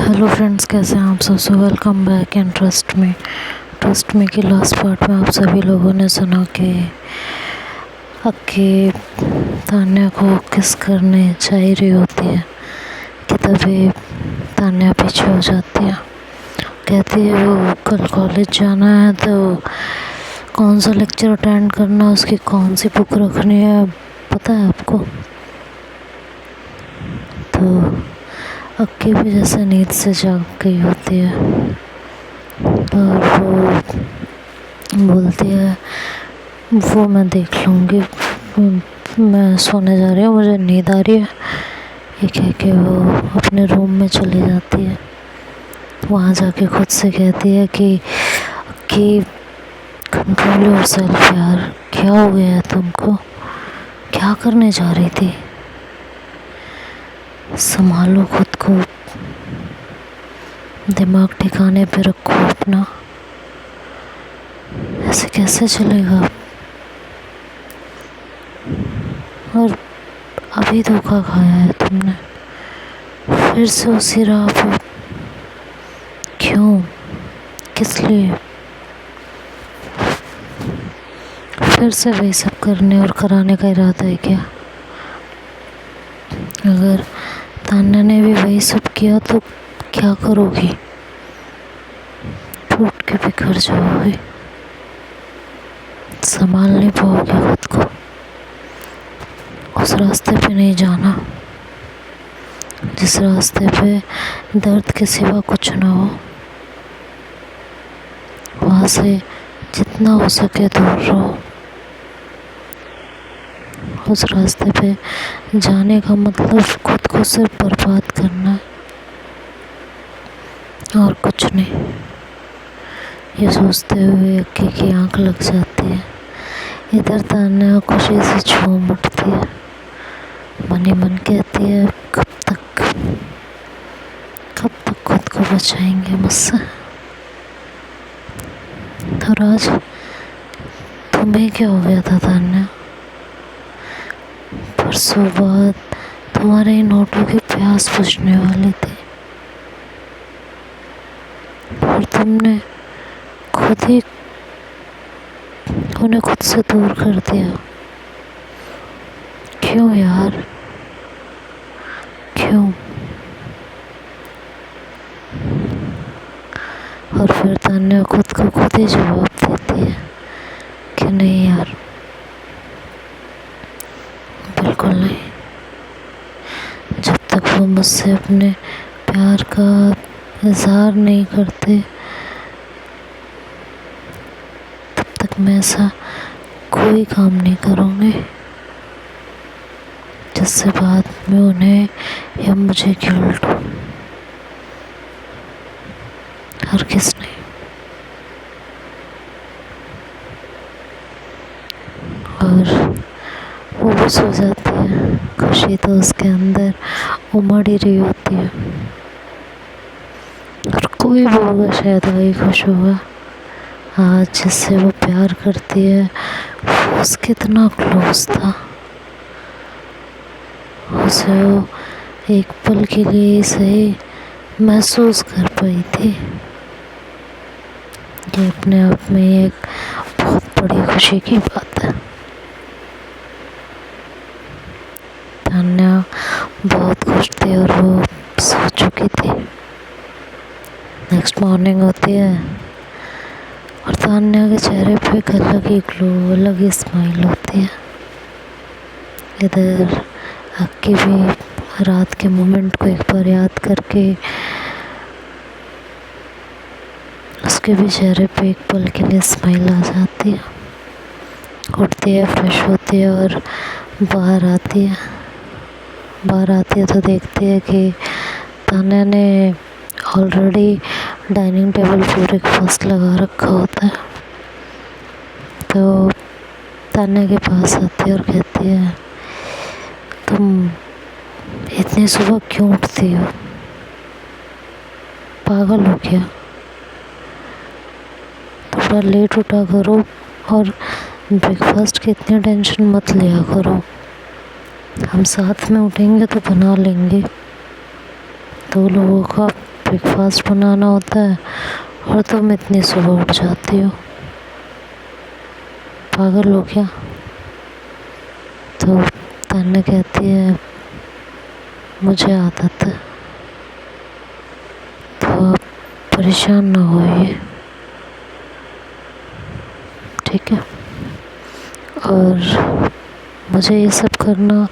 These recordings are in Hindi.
हेलो फ्रेंड्स, कैसे हैं आप सब। So welcome back and trust में कि लास्ट पार्ट में आप सभी लोगों ने सुना कि अक्की तान्या को किस करने जा ही रही होती है कि तभी तान्या पीछे हो जाती है। कहती है वो कल कॉलेज जाना है तो कौन सा लेक्चर अटेंड करना है, उसकी कौन सी बुक रखनी है पता है आपको। तो अक्की भी जैसे नींद से जाग गई होती है और वो बोलती है वो मैं देख लूँगी, मैं सोने जा रही हूँ, मुझे नींद आ रही है। ये कह के वो अपने रूम में चली जाती है। वहाँ जाके खुद से कहती है कि कंट्रोल योरसेल्फ यार, क्या हो गया है तुमको, क्या करने जा रही थी, संभालो खुद को, दिमाग ठिकाने पे रखो अपना, ऐसे कैसे चलेगा। और अभी धोखा खाया है तुमने, फिर से उसी राह पे क्यों, किस लिए, फिर से वही सब करने और कराने का इरादा है क्या। अगर तान्या ने भी वही सब किया तो क्या करोगी, टूट के बिखर जाओगे, संभाल नहीं पाओगे खुद को। उस रास्ते पे नहीं जाना जिस रास्ते पे दर्द के सिवा कुछ ना हो। वहाँ से जितना हो सके दूर रहो। उस रास्ते पे जाने का मतलब खुद को सिर्फ बर्बाद करना है और कुछ नहीं। ये सोचते हुए अक्की की आंख लग जाती है। इधर तान्या खुशी से झूम उठती है, मन ही मन कहती है कब तक खुद को बचाएंगे मुझसे। और आज तुम्हें क्या हो गया था तान्या, परसों बाद तुम्हारे इन होठों की प्यास बुझने वाली थी और तुमने खुद ही उन्हें खुद से दूर कर दिया। क्यों यार, क्यों। और फिर तान्या खुद को खुद ही जवाब देती है कि नहीं यार, बिल्कुल नहीं। जब तक वो मुझसे अपने प्यार का इजहार नहीं करते तब तक मैं ऐसा कोई काम नहीं करूँगी जिससे बाद में उन्हें या मुझे गिल्ट हो। हर किसने और वो भी सो जाती है। खुशी तो उसके अंदर उमड़ ही रही होती है और कोई भी होगा शायद वही खुश होगा आज जिससे वो प्यार करती है। वो उसके इतना क्लोज था, उसे वो एक पल के लिए सही महसूस कर पाई थी। ये अपने आप में एक बहुत बड़ी खुशी की बात है। तान्या बहुत खुश थी और वो सो चुकी थी। नेक्स्ट मॉर्निंग होती है और तान्या के चेहरे पे एक अलग ही ग्लो, अलग ही स्माइल होती है। इधर अक्की भी रात के मोमेंट को एक बार याद करके उसके भी चेहरे पे एक पल के लिए स्माइल आ जाती है। उठती है, फ्रेश होती है और बाहर आती है तो देखती है कि तान्या ने ऑलरेडी डाइनिंग टेबल पे ब्रेकफास्ट लगा रखा होता है। तो तान्या के पास आती है और कहती है तुम इतनी सुबह क्यों उठती हो, पागल हो क्या, थोड़ा लेट उठा करो और ब्रेकफास्ट की इतनी टेंशन मत लिया करो, हम साथ में उठेंगे तो बना लेंगे, 2 लोगों का ब्रेकफास्ट बनाना होता है और तुम इतनी सुबह उठ जाती हो, पागल हो क्या? तो तान्या कहती है मुझे आदत है, तो आप परेशान ना होइए, ठीक है? और मुझे ये सब करना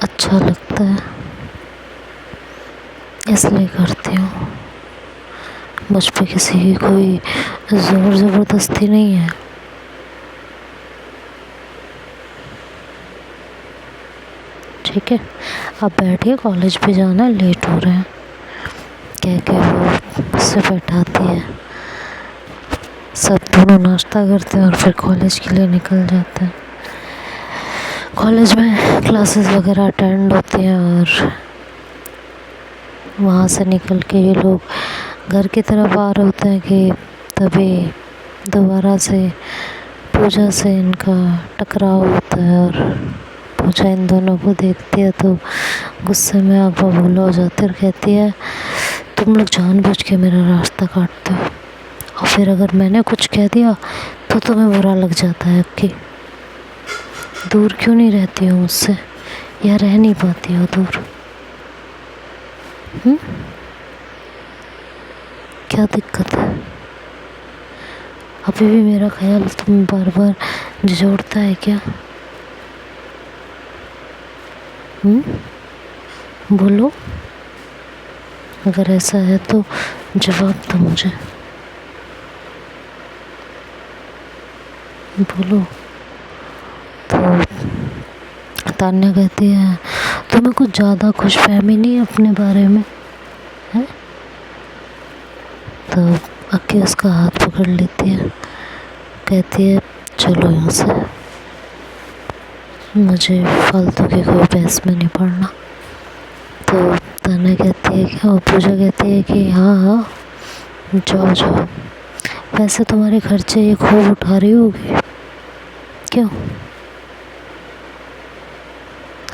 अच्छा लगता है, इसलिए करती हूँ। मुझ पे किसी की कोई ज़ोर ज़बरदस्ती नहीं है। ठीक है, अब बैठिए, कॉलेज पे जाना, लेट हो रहे हैं, कह के वो मुझसे बैठाती है। सब दोनों नाश्ता करते हैं और फिर कॉलेज के लिए निकल जाते हैं। कॉलेज में क्लासेस वगैरह अटेंड होती हैं और वहाँ से निकल के ये लोग घर की तरफ आ रहे होते हैं कि तभी दोबारा से पूजा से इनका टकराव होता है और पूजा इन दोनों को देखती है तो गुस्से में आग बबूला हो जाती है और कहती है तुम लोग जानबूझ के मेरा रास्ता काटते हो, और फिर अगर मैंने कुछ कह दिया तो तुम्हें बुरा लग जाता है कि दूर क्यों नहीं रहती हो मुझसे, या रह नहीं पाती हो दूर? क्या दिक्कत है? अभी भी मेरा ख्याल तुम बार बार झिझोड़ता है क्या? बोलो, अगर ऐसा है तो जवाब दो मुझे, बोलो। तो तान्या कहती है तुम्हें कुछ ज़्यादा खुशफहमी नहीं है अपने बारे में, है? तो अक्की उसका हाथ पकड़ लेती है, कहती है चलो यहाँ से, मुझे फालतू की कोई बहस में नहीं पड़ना। तो तान्या कहती है कि, और पूजा कहती है कि हाँ हाँ जाओ जाओ, वैसे तुम्हारे खर्चे ये खूब उठा रही होगी, क्यों?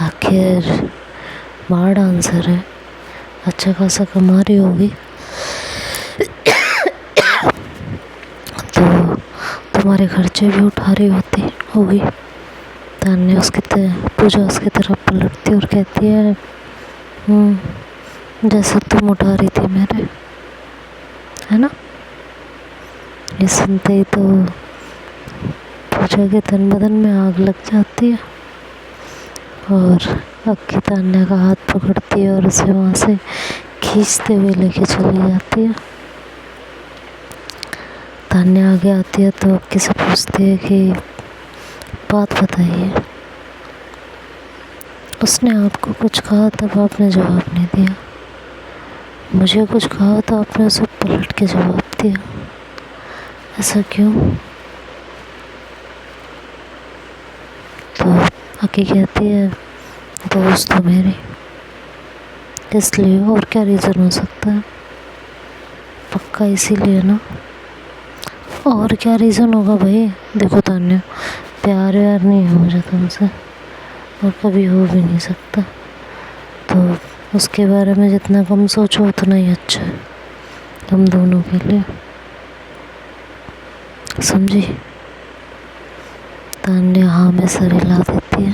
आखिर बार डांसर है, अच्छा खासा कमा रही होगी, तो तुम्हारे खर्चे भी उठा रही होगी। तान्या पूजा उसकी तरफ पलटती और कहती है जैसे तुम उठा रही थी मेरे, है ना? ये सुनते ही तो पूजा के तन बदन में आग लग जाती है और अक्की तान्या का हाथ पकड़ती है और उसे वहाँ से खींचते हुए लेके चली जाती है। तान्या आगे आती है तो अक्की से पूछती है कि बात बताइए, उसने आपको कुछ कहा तब आपने जवाब नहीं दिया, मुझे कुछ कहा तो आपने उसे पलट के जवाब दिया, ऐसा क्यों? तो अक्की कहती है दोस्त हो मेरी, इसलिए, और क्या रीज़न हो सकता है? पक्का इसीलिए ना? और क्या रीज़न होगा भाई? देखो तान्या, प्यार व्यार नहीं है मुझे तुमसे और कभी हो भी नहीं सकता, तो उसके बारे में जितना कम सोचो उतना ही अच्छा है हम दोनों के लिए, समझी? तान्या हाँ में सर हिला देती है।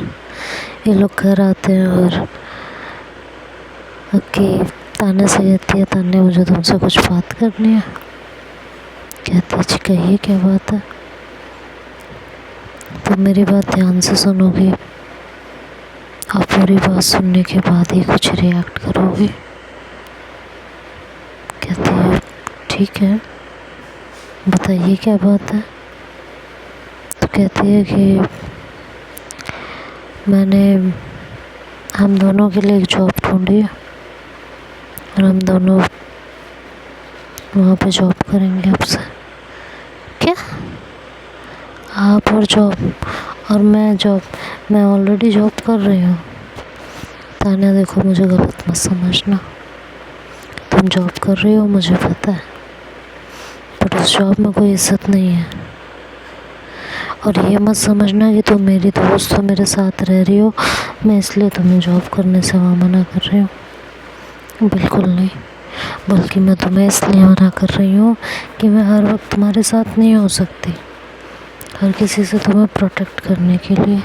ये लोग घर आते हैं और अक्की तान्या से कहती है तान्या मुझे तुमसे कुछ बात करनी है। कहती है जी कहिए क्या बात है? तुम मेरी बात ध्यान से सुनोगी, आप पूरी बात सुनने के बाद ही कुछ रिएक्ट करोगी। कहती है ठीक है, बताइए क्या बात है? तो कहती है कि मैंने हम दोनों के लिए एक जॉब ढूंढी है और हम दोनों वहाँ पे जॉब करेंगे आपसे। क्या? आप और जॉब और मैं जॉब? मैं ऑलरेडी जॉब कर रही हूँ। तान्या देखो मुझे गलत मत समझना, तुम जॉब कर रही हो मुझे पता है, बट उस जॉब में कोई इज्जत नहीं है, और ये मत समझना कि तुम मेरी दोस्त हो, मेरे साथ रह रही हो, मैं इसलिए तुम्हें जॉब करने से वहाँ मना कर रही हूँ, बिल्कुल नहीं। बल्कि मैं तुम्हें इसलिए मना कर रही हूँ कि मैं हर वक्त तुम्हारे साथ नहीं हो सकती, हर किसी से तुम्हें प्रोटेक्ट करने के लिए,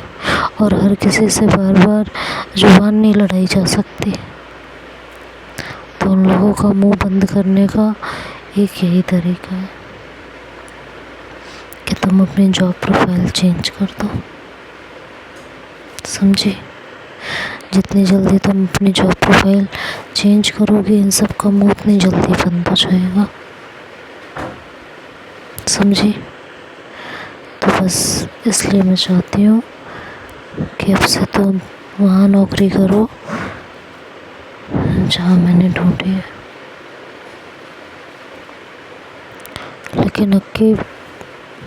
और हर किसी से बार बार जुबान नहीं लड़ाई जा सकती। तो उन लोगों का मुंह बंद करने का एक यही तरीका है कि तुम अपनी जॉब प्रोफाइल चेंज कर दो, समझी? जितनी जल्दी तुम अपनी जॉब प्रोफाइल चेंज करोगे, इन सब का मुंह उतनी जल्दी बंद हो जाएगा, समझी? तो बस इसलिए मैं चाहती हूँ कि अब से तुम वहाँ नौकरी करो जहाँ मैंने ढूंढी है। लेकिन अब कि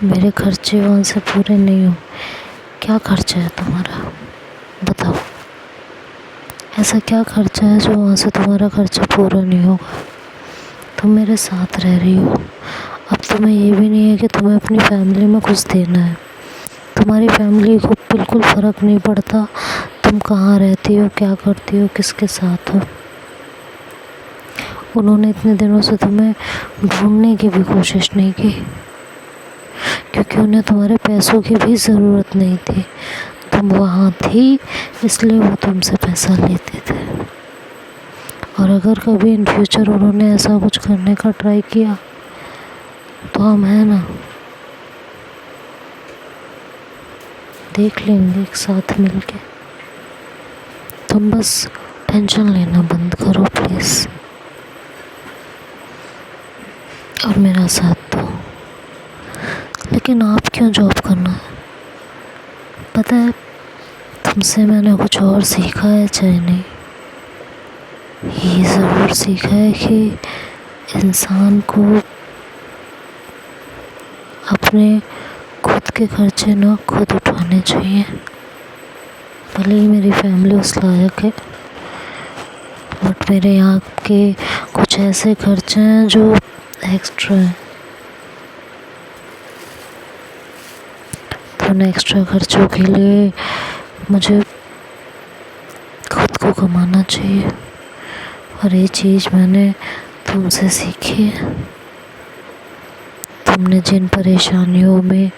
मेरे खर्चे वहाँ से पूरे नहीं हो। क्या खर्चा है तुम्हारा, बताओ? ऐसा क्या खर्चा है जो वहाँ से तुम्हारा खर्चा पूरा नहीं होगा? तुम मेरे साथ रह रही हो, अब तुम्हें ये भी नहीं है कि तुम्हें अपनी फैमिली में कुछ देना है। तुम्हारी फैमिली को बिल्कुल फ़र्क नहीं पड़ता तुम कहाँ रहती हो, क्या करती हो, किसके साथ हो। उन्होंने इतने दिनों से तुम्हें ढूंढने की भी कोशिश नहीं की, क्योंकि उन्हें तुम्हारे पैसों की भी ज़रूरत नहीं थी। तुम वहाँ थी इसलिए वो तुमसे पैसा लेते थे। और अगर कभी इन फ्यूचर उन्होंने ऐसा कुछ करने का ट्राई किया तो हम हैं ना, देख लेंगे एक साथ मिलके। तुम बस टेंशन लेना बंद करो प्लीज़, और मेरा साथ दो। लेकिन आप क्यों जॉब करना है? पता है, तुमसे मैंने कुछ और सीखा है चाहे नहीं, ये ज़रूर सीखा है कि इंसान को अपने खुद के खर्चे ना खुद उठाने चाहिए। भले ही मेरी फैमिली उस लायक है, बट मेरे यहाँ के कुछ ऐसे खर्चे हैं जो एक्स्ट्रा हैं। तो उन एक्स्ट्रा खर्चों के लिए मुझे खुद को कमाना चाहिए, और ये चीज़ मैंने तुमसे सीखी है। तुमने जिन परेशानियों में,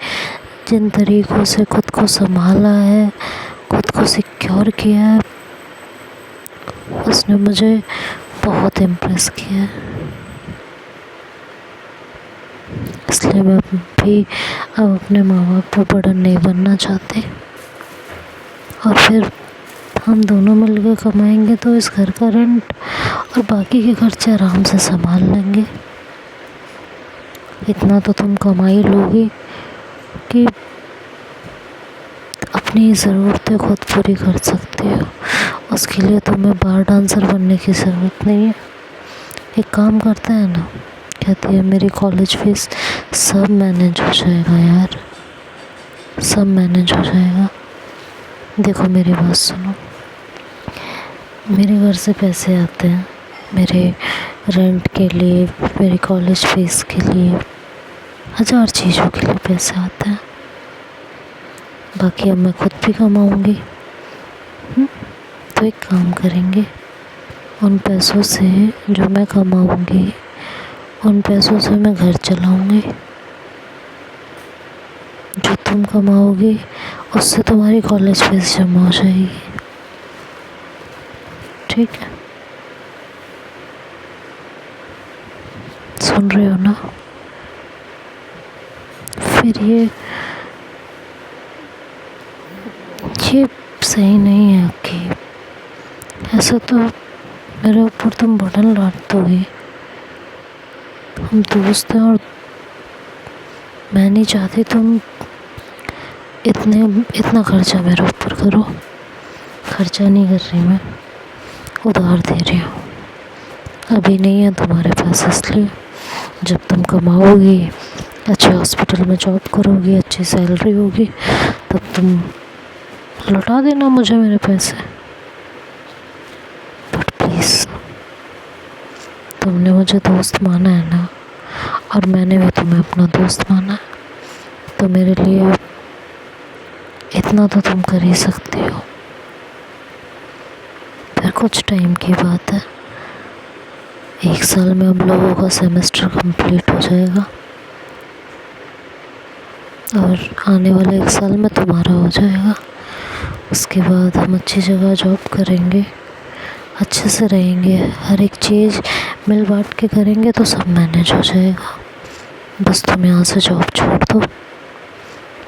जिन तरीक़ों से खुद को संभाला है, खुद को सिक्योर किया है, उसने मुझे बहुत इम्प्रेस किया है। इसलिए मैं भी अब अपने माँ बाप पर बर्डन नहीं बनना चाहती, और फिर हम दोनों मिलकर कमाएंगे तो इस घर का रेंट और बाकी के खर्चे आराम से संभाल लेंगे। इतना तो तुम कमा ही लोगी कि अपनी ज़रूरतें खुद पूरी कर सकती हो। उसके लिए तुम्हें बार डांसर बनने की ज़रूरत नहीं है। एक काम करते हैं ना, कहती है मेरी कॉलेज फीस सब मैनेज हो जाएगा यार, सब मैनेज हो जाएगा। देखो मेरी बात सुनो, मेरे घर से पैसे आते हैं मेरे रेंट के लिए, मेरी कॉलेज फीस के लिए, 1000 चीज़ों के लिए पैसे आते हैं। बाकी अब मैं खुद भी कमाऊँगी। तो एक काम करेंगे, उन पैसों से जो मैं कमाऊँगी, उन पैसों से मैं घर चलाऊँगी। जो तुम कमाओगी उससे तुम्हारी कॉलेज फीस जमा हो जाएगी, ठीक है? सुन रहे हो ना? फिर ये सही नहीं है कि ऐसा तो मेरे ऊपर तुम बर्डन लाद दोगे। हम दोस्त हैं और मैं नहीं चाहती तुम इतना खर्चा मेरे ऊपर करो। खर्चा नहीं कर रही मैं, उधार दे रही हूँ। अभी नहीं है तुम्हारे पास, इसलिए जब तुम कमाओगी, अच्छे हॉस्पिटल में जॉब करोगी, अच्छी सैलरी होगी, तब तुम लौटा देना मुझे मेरे पैसे। बट प्लीज़, तुमने मुझे दोस्त माना है ना, और मैंने भी तुम्हें अपना दोस्त माना है, तो मेरे लिए इतना तो तुम कर ही सकती हो। फिर कुछ टाइम की बात है, 1 साल में हम लोगों का सेमेस्टर कंप्लीट हो जाएगा और आने वाले 1 साल में तुम्हारा हो जाएगा। उसके बाद हम अच्छी जगह जॉब करेंगे, अच्छे से रहेंगे, हर एक चीज़ मिल बांट के करेंगे तो सब मैनेज हो जाएगा। बस तुम यहाँ से जॉब छोड़ दो,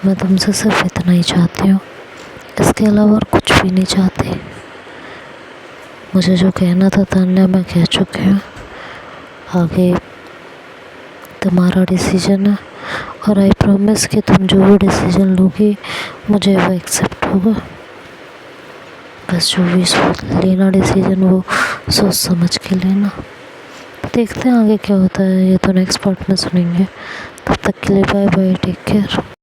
मैं तुमसे सिर्फ इतना ही चाहती हूँ, इसके अलावा और कुछ भी नहीं चाहती। मुझे जो कहना था तान्या मैं कह चुकी हूँ, आगे तुम्हारा डिसीजन है और आई प्रॉमिस कि तुम जो भी डिसीजन लोगी मुझे वो एक्सेप्ट होगा। बस जो भी लेना डिसीजन वो सोच समझ के लेना। देखते हैं आगे क्या होता है, ये तो नेक्स्ट पार्ट में सुनेंगे। तब तक के लिए बाय बाय, टेक केयर।